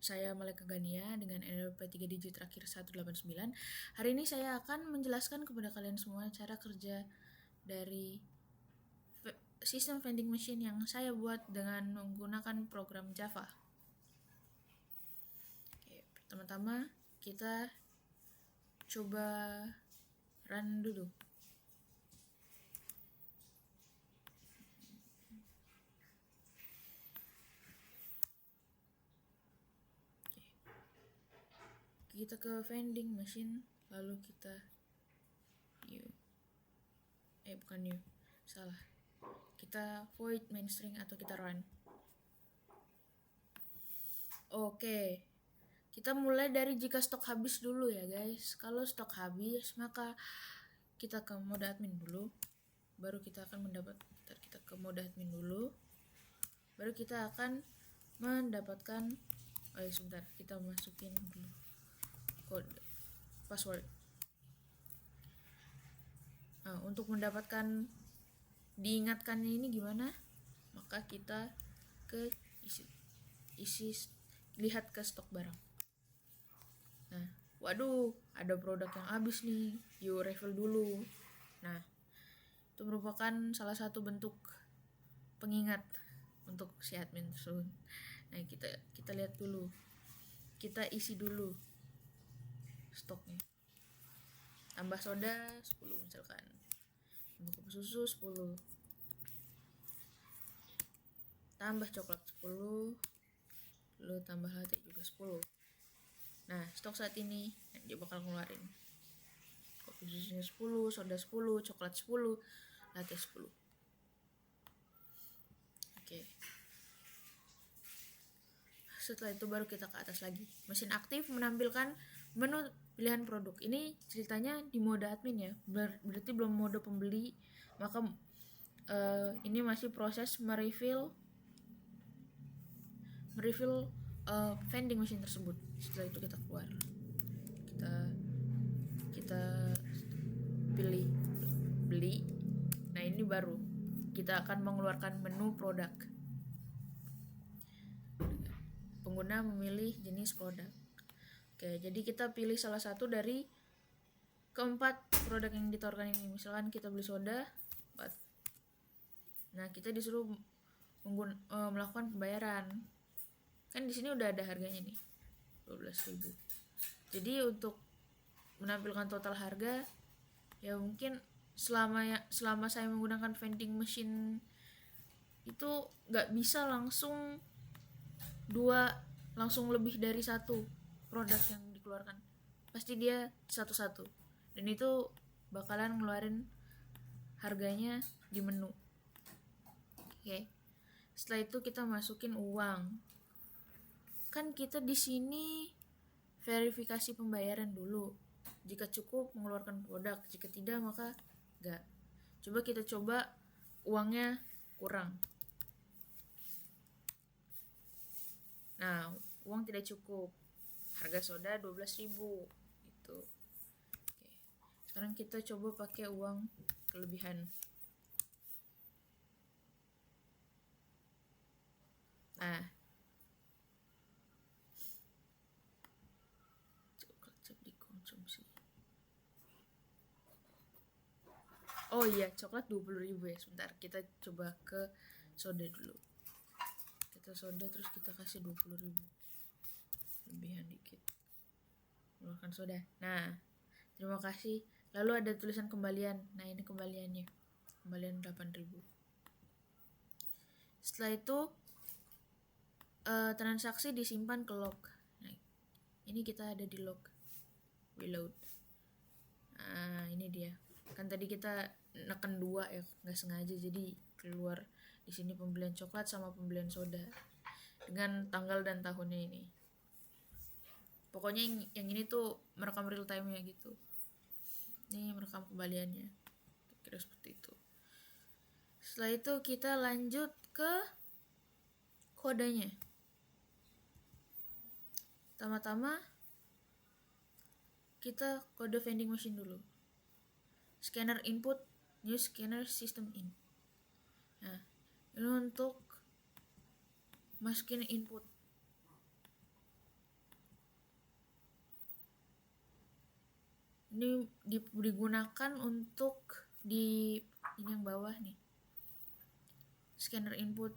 Saya Maleka Gania dengan NRP 3 digit terakhir 189. Hari ini saya akan menjelaskan kepada kalian semua cara kerja dari sistem vending machine yang saya buat dengan menggunakan program Java. Oke, pertama-tama kita coba run dulu. Kita ke vending machine, lalu kita salah. Kita void main string atau kita run. Oke. Kita mulai dari jika stok habis dulu ya guys. Kalau stok habis, maka kita ke mode admin dulu. Baru kita akan kita ke mode admin dulu. Baru kita akan mendapatkan sebentar, kita masukin dulu kode password. Nah, untuk mendapatkan diingatkan ini gimana? Maka kita ke isi lihat ke stok barang. Nah, waduh, ada produk yang habis nih. Yuk refill dulu. Nah, itu merupakan salah satu bentuk pengingat untuk si admin tersebut. Nah, kita lihat dulu. Kita isi dulu stoknya. Tambah soda 10 misalkan. Tambah kopi susu 10. Tambah coklat 10. Lalu tambah latte juga 10. Nah, stok saat ini dia bakal ngeluarin kopi susunya 10, soda 10, coklat 10, latte 10. Oke. Setelah itu baru kita ke atas lagi. Mesin aktif menampilkan menu pilihan produk. Ini ceritanya di mode admin ya. Berarti belum mode pembeli. Maka ini masih proses merefill vending machine tersebut. Setelah itu kita keluar. Kita pilih beli. Nah, ini baru kita akan mengeluarkan menu produk. Pengguna memilih jenis produk. Oke, jadi kita pilih salah satu dari keempat produk yang ditawarkan ini. Misalkan kita beli soda 4. Nah, kita disuruh melakukan pembayaran. Kan di sini udah ada harganya nih. 12.000. Jadi untuk menampilkan total harga ya mungkin selama saya menggunakan vending machine itu nggak bisa langsung lebih dari satu produk yang dikeluarkan. Pasti dia satu-satu. Dan itu bakalan ngeluarin harganya di menu. Oke. Setelah itu kita masukin uang. Kan kita di sini verifikasi pembayaran dulu. Jika cukup mengeluarkan produk, jika tidak maka enggak. Kita coba uangnya kurang. Nah, uang tidak cukup. Harga soda 12.000 gitu. Oke. Sekarang kita coba pakai uang kelebihan. Nah, coklat siap dikonsumsi. Oh iya, coklat 20.000 ya. Sebentar, kita coba ke soda dulu. Kita soda terus kita kasih 20.000. Lebihan dikit. Keluarkan soda. Nah, terima kasih. Lalu ada tulisan kembalian. Nah, ini kembaliannya. Kembalian 8.000. Setelah itu transaksi disimpan ke log. Nah, ini kita ada di log. Reload. Nah, ini dia. Kan tadi kita neken 2 ya, nggak sengaja jadi keluar di sini pembelian coklat sama pembelian soda dengan tanggal dan tahunnya ini. Pokoknya yang ini tuh merekam real time-nya gitu. Ini merekam kembaliannya. Kira seperti itu. Setelah itu kita lanjut ke kodenya. Pertama-tama kita kode vending machine dulu. Scanner input, new scanner system in. Nah, ini untuk masukin input. Ini digunakan untuk di ini yang bawah nih, scanner input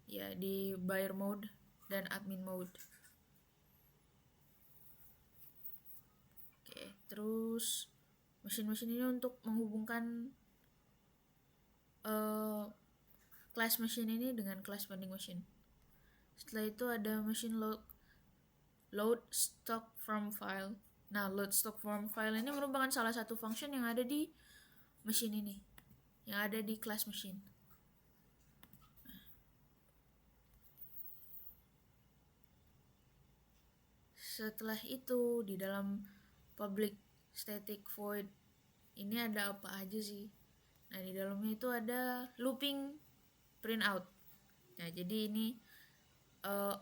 ya, di buyer mode dan admin mode. Oke, terus mesin-mesin ini untuk menghubungkan class machine ini dengan class vending machine. Setelah itu ada machine load stock from file. Nah, load stock from file ini merupakan salah satu function yang ada di mesin ini, yang ada di class machine. Setelah itu di dalam public static void ini ada apa aja sih? Nah, di dalamnya itu ada looping printout. Nah, jadi ini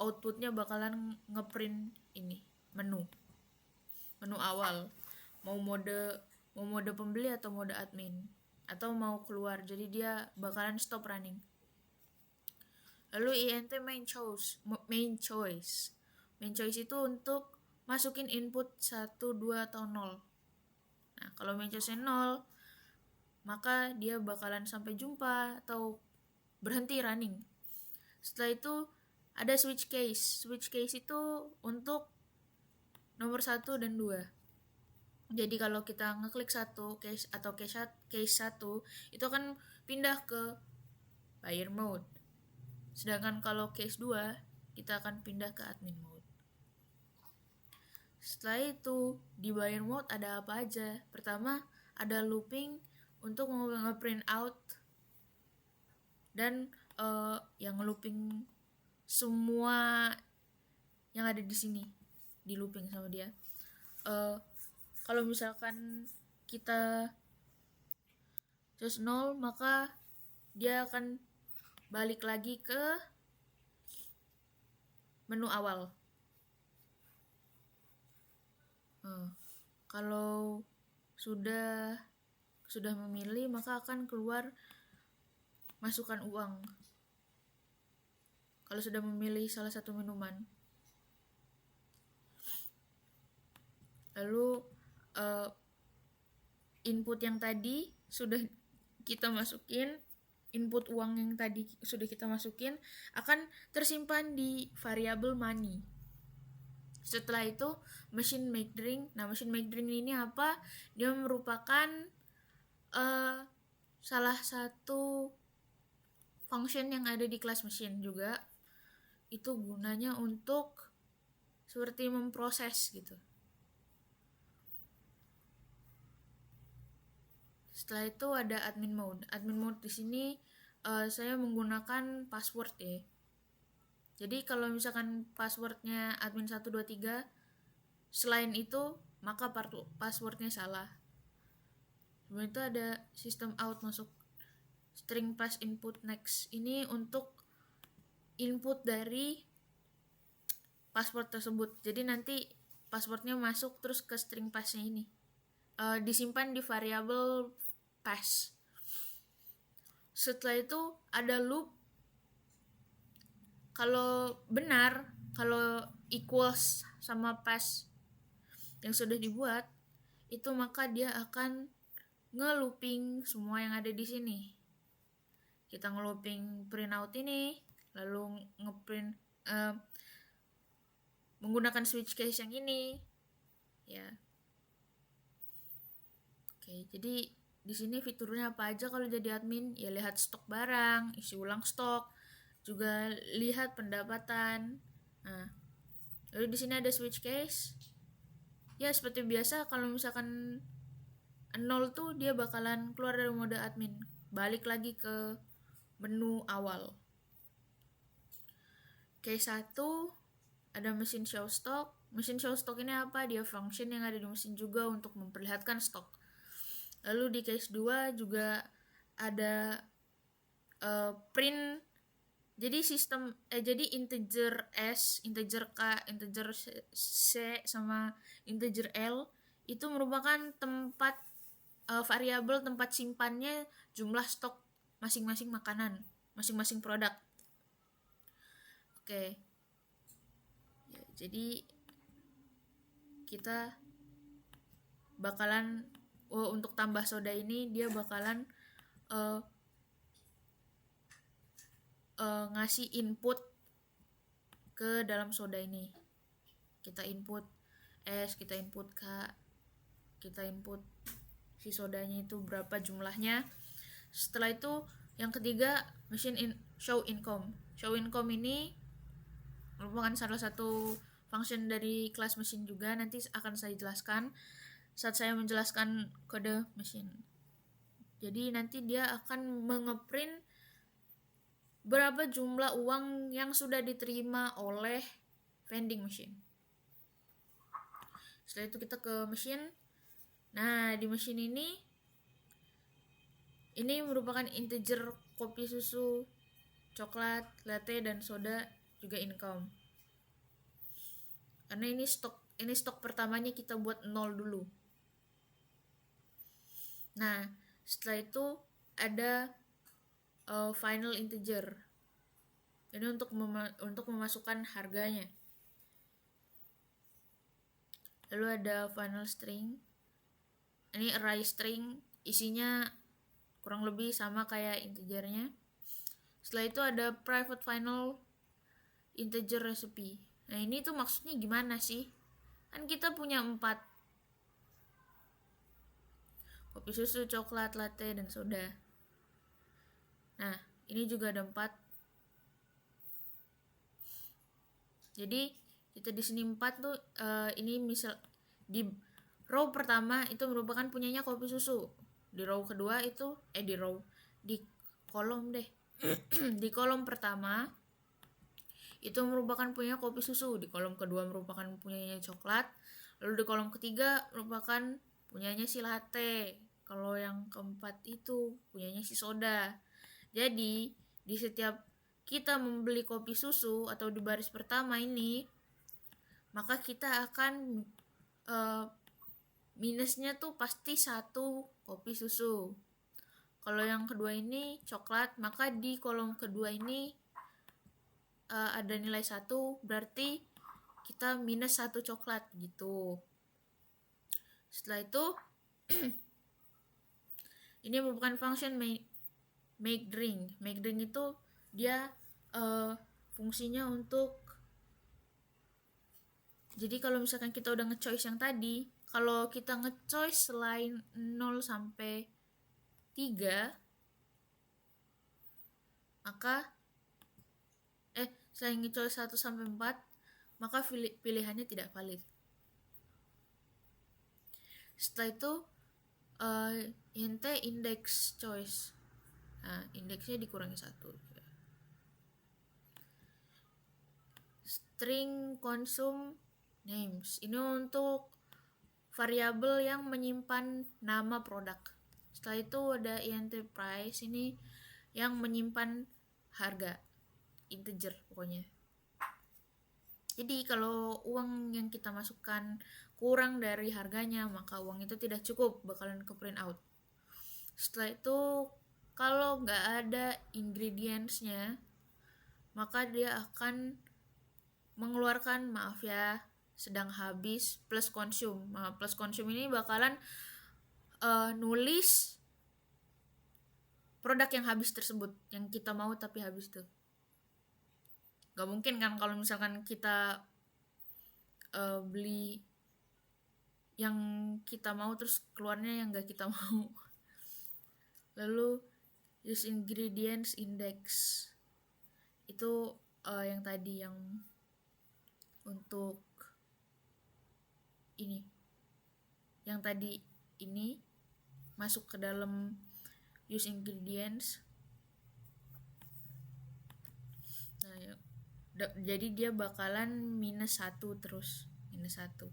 outputnya bakalan ngeprint ini menu awal, mau mode pembeli atau mode admin, atau mau keluar, jadi dia bakalan stop running. Lalu int main choice itu untuk masukin input 1, 2 atau 0. Nah, kalau main choice 0, maka dia bakalan sampai jumpa atau berhenti running. Setelah itu ada switch case itu untuk nomor 1 dan 2. Jadi kalau kita ngeklik satu case atau case 1, itu akan pindah ke buyer mode. Sedangkan kalau case 2, kita akan pindah ke admin mode. Setelah itu di buyer mode ada apa aja? Pertama, ada looping untuk nge-print out dan yang looping semua yang ada di sini, di looping sama dia. Kalau misalkan kita just 0, maka dia akan balik lagi ke menu awal. Kalau sudah memilih, maka akan keluar masukkan uang. Kalau sudah memilih salah satu minuman. Lalu input yang tadi sudah kita masukin, input uang yang tadi sudah kita masukin akan tersimpan di variabel money. Setelah itu machine make drink. Nah, machine make drink ini apa? Dia merupakan salah satu function yang ada di class machine juga. Itu gunanya untuk seperti memproses gitu. Setelah itu ada admin mode. Admin mode di sini saya menggunakan password ya. Jadi kalau misalkan passwordnya admin 123, selain itu maka passwordnya salah. Kemudian itu ada system out masuk string pass input next. Ini untuk input dari password tersebut. Jadi nanti passwordnya masuk terus ke string passnya ini. Disimpan di variabel pass. Setelah itu ada loop. Kalau benar, kalau equals sama pass yang sudah dibuat, itu maka dia akan nge-looping semua yang ada di sini. Kita nge-looping printout ini, lalu ngeprint menggunakan switch case yang ini, ya. Oke, jadi di sini fiturnya apa aja kalau jadi admin? Ya lihat stok barang, isi ulang stok, juga lihat pendapatan. Nah, lalu di sini ada switch case. Ya seperti biasa, kalau misalkan 0 tuh dia bakalan keluar dari mode admin, balik lagi ke menu awal. Case 1 ada mesin show stock. Mesin show stock ini apa? Dia function yang ada di mesin juga untuk memperlihatkan stok. Lalu di case 2 juga ada print. Jadi jadi integer S, integer K, integer C sama integer L itu merupakan tempat variabel tempat simpannya jumlah stok masing-masing makanan, masing-masing produk. Oke. Ya, jadi kita bakalan untuk tambah soda ini dia bakalan ngasih input ke dalam soda ini. Kita input es, kita input kita input si sodanya itu berapa jumlahnya. Setelah itu yang ketiga show income. Show income ini merupakan salah satu function dari kelas mesin juga, nanti akan saya jelaskan saat saya menjelaskan kode mesin. Jadi nanti dia akan mengeprint berapa jumlah uang yang sudah diterima oleh vending machine. Setelah itu kita ke mesin. Nah, di mesin ini merupakan integer kopi susu, coklat, latte, dan soda juga income. Karena ini stok pertamanya kita buat 0 dulu. Nah, setelah itu ada final integer. Ini untuk memasukkan harganya. Lalu ada final string. Ini array string, isinya kurang lebih sama kayak integernya. Setelah itu ada private final integer recipe. Nah, ini tuh maksudnya gimana sih? Kan kita punya 4. Kopi susu, coklat, latte, dan soda. Nah, ini juga ada 4. Jadi kita di sini 4 tuh ini misal di row pertama itu merupakan punyanya kopi susu. Di row kedua itu di kolom di kolom pertama itu merupakan punya kopi susu. Di kolom kedua merupakan punyanya coklat. Lalu di kolom ketiga merupakan punyanya si latte. Kalau yang keempat itu punyanya si soda. Jadi di setiap kita membeli kopi susu atau di baris pertama ini, maka kita akan minusnya tuh pasti 1 kopi susu. Kalau yang kedua ini coklat, maka di kolom kedua ini ada nilai 1, berarti kita minus 1 coklat gitu. Setelah itu ini merupakan function make drink. Make drink itu dia fungsinya untuk, jadi kalau misalkan kita udah nge-choice yang tadi, kalau kita nge-choice selain 0 sampai 3, maka selain nge-choice 1 sampai 4, maka pilihannya tidak valid. Setelah itu int index choice. Nah, indeksnya dikurangi 1. String consume names. Ini untuk variabel yang menyimpan nama produk. Setelah itu ada int price, ini yang menyimpan harga, integer pokoknya. Jadi kalau uang yang kita masukkan kurang dari harganya, maka uang itu tidak cukup, bakalan ke print out. Setelah itu kalau nggak ada ingredientsnya, maka dia akan mengeluarkan maaf ya, sedang habis plus consume. Nah, plus consume ini bakalan nulis produk yang habis tersebut, yang kita mau tapi habis tuh. Gak mungkin kan kalau misalkan kita beli yang kita mau terus keluarnya yang gak kita mau. Lalu use ingredients index itu yang tadi yang untuk ini, yang tadi ini masuk ke dalam use ingredients. Nah, jadi dia bakalan minus 1 terus, minus 1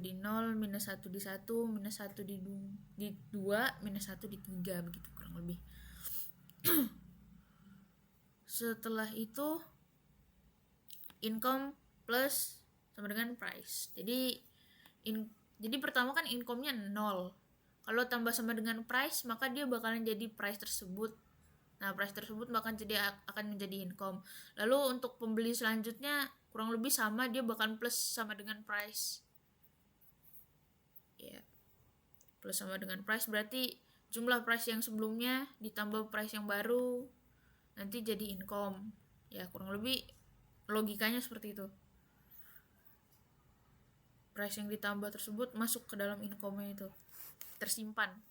di 0, minus 1 di 1, minus 1 di 2, minus 1 di 3, begitu kurang lebih. Setelah itu income plus sama dengan price. Jadi pertama kan income-nya 0. Kalau tambah sama dengan price, maka dia bakalan jadi price tersebut. Nah, price tersebut akan menjadi income. Lalu untuk pembeli selanjutnya kurang lebih sama, dia bahkan plus sama dengan price. Ya, plus sama dengan price berarti jumlah price yang sebelumnya ditambah price yang baru nanti jadi income. Ya, kurang lebih logikanya seperti itu. Price yang ditambah tersebut masuk ke dalam income-nya itu, tersimpan.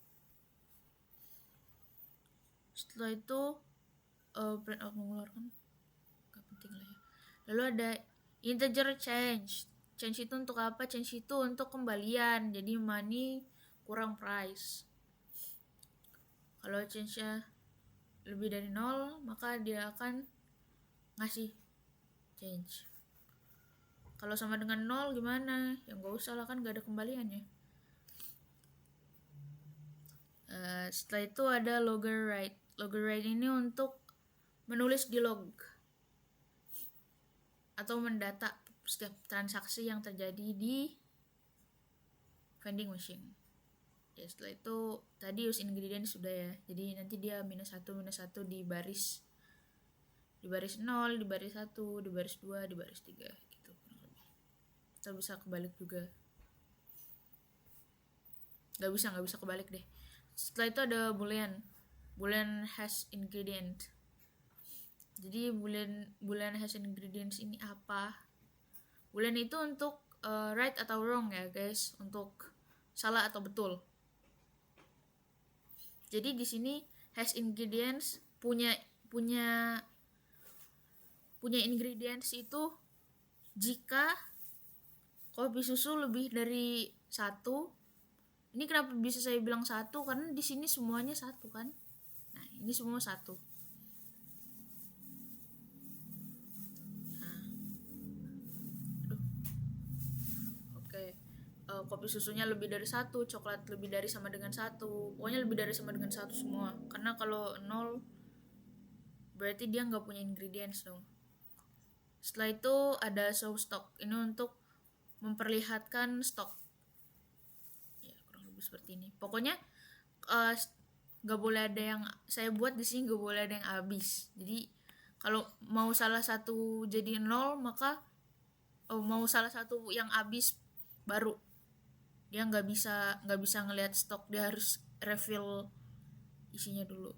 Setelah itu print out mengeluarkan, gak penting lah ya. Lalu ada integer change. Change itu untuk apa? Change itu untuk kembalian, jadi money kurang price. Kalau change-nya lebih dari 0, maka dia akan ngasih change. Kalau sama dengan 0 gimana? Ya gak usah lah, kan gak ada kembaliannya. Setelah itu ada logger write. Logger write ini untuk menulis di log atau mendata setiap transaksi yang terjadi di vending machine. Ya, setelah itu tadi use ingredient sudah ya. Jadi nanti dia -1 di baris 0, di baris 1, di baris 2, di baris 3 gitu kurang lebih. Atau bisa kebalik juga. Gak bisa kebalik deh. Setelah itu ada boolean. Boolean has ingredient. Jadi boolean has ingredients ini apa? Boolean itu untuk right atau wrong ya guys, untuk salah atau betul. Jadi di sini has ingredients punya ingredients itu jika kopi susu lebih dari 1. Ini kenapa bisa saya bilang 1? Karena di sini semuanya 1 kan. Nah, ini semua 1. Kopi susunya lebih dari 1, coklat lebih dari sama dengan 1, pokoknya lebih dari sama dengan 1 semua. Karena kalau 0 berarti dia nggak punya ingredients dong. Setelah itu ada show stock. Ini untuk memperlihatkan stok. Ya, kurang lebih seperti ini. Pokoknya nggak boleh ada yang saya buat di sini, nggak boleh ada yang habis. Jadi kalau mau salah satu jadi 0, maka mau salah satu yang habis baru dia nggak bisa ngelihat stok, dia harus refill isinya dulu.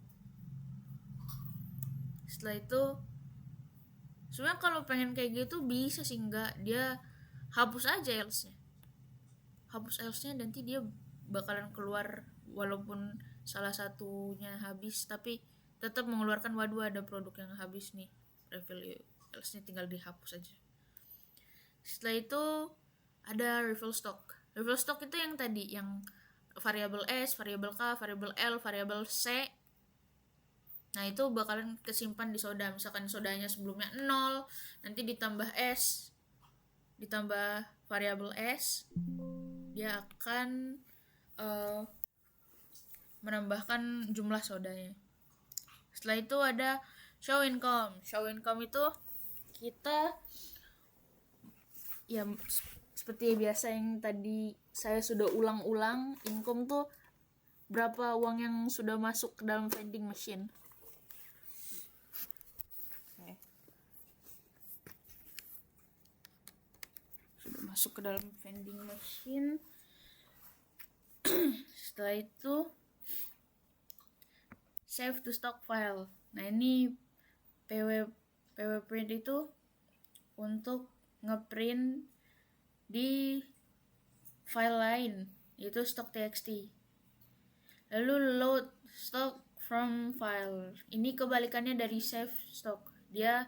Setelah itu sebenarnya kalau pengen kayak gitu bisa sih, nggak, dia hapus aja else-nya nanti dia bakalan keluar walaupun salah satunya habis, tapi tetap mengeluarkan waduh ada produk yang habis nih, refill else-nya tinggal dihapus aja. Setelah itu ada refill stock. Refill stock itu yang tadi, yang variabel S, variabel K, variabel L, variabel C. Nah, itu bakalan kesimpan di soda. Misalkan sodanya sebelumnya 0, nanti ditambah S, ditambah variabel S, dia akan menambahkan jumlah sodanya. Setelah itu ada show income. Show income itu kita ya seperti biasa yang tadi saya sudah ulang-ulang, income tuh berapa uang yang sudah masuk ke dalam vending machine. Sudah masuk ke dalam vending machine. Setelah itu save to stock file. Nah, ini PW print itu untuk ngeprint di file lain, yaitu stock.txt. Lalu load stock from file. Ini kebalikannya dari save stock. Dia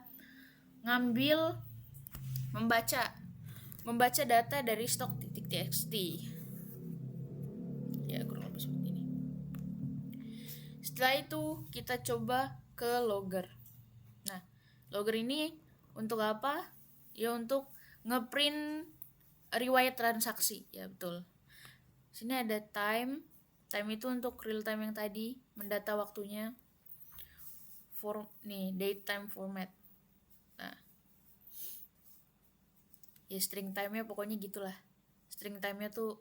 membaca data dari stock.txt. Ya, kurang lebih seperti ini. Setelah itu kita coba ke logger. Nah, logger ini untuk apa? Ya untuk ngeprint riwayat transaksi. Ya, betul. Sini ada time itu untuk real time yang tadi, mendata waktunya. Date time format. Nah, ya string time-nya pokoknya gitulah. String time-nya tuh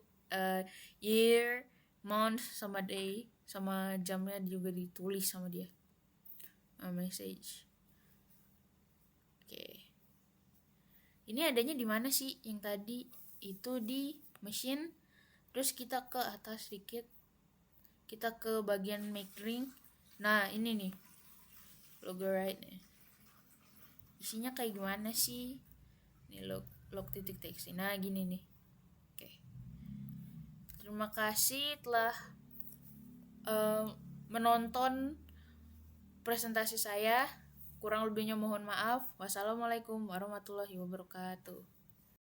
year, month, sama day, sama jamnya juga ditulis sama dia. Message. Oke. Ini adanya di mana sih? Yang tadi itu di mesin. Terus kita ke atas sedikit, kita ke bagian make ring. Nah ini nih logo right nih, isinya kayak gimana sih? Nih log titik.txt. Nah gini nih. Oke, terima kasih telah menonton presentasi saya. Kurang lebihnya mohon maaf. Wassalamualaikum warahmatullahi wabarakatuh.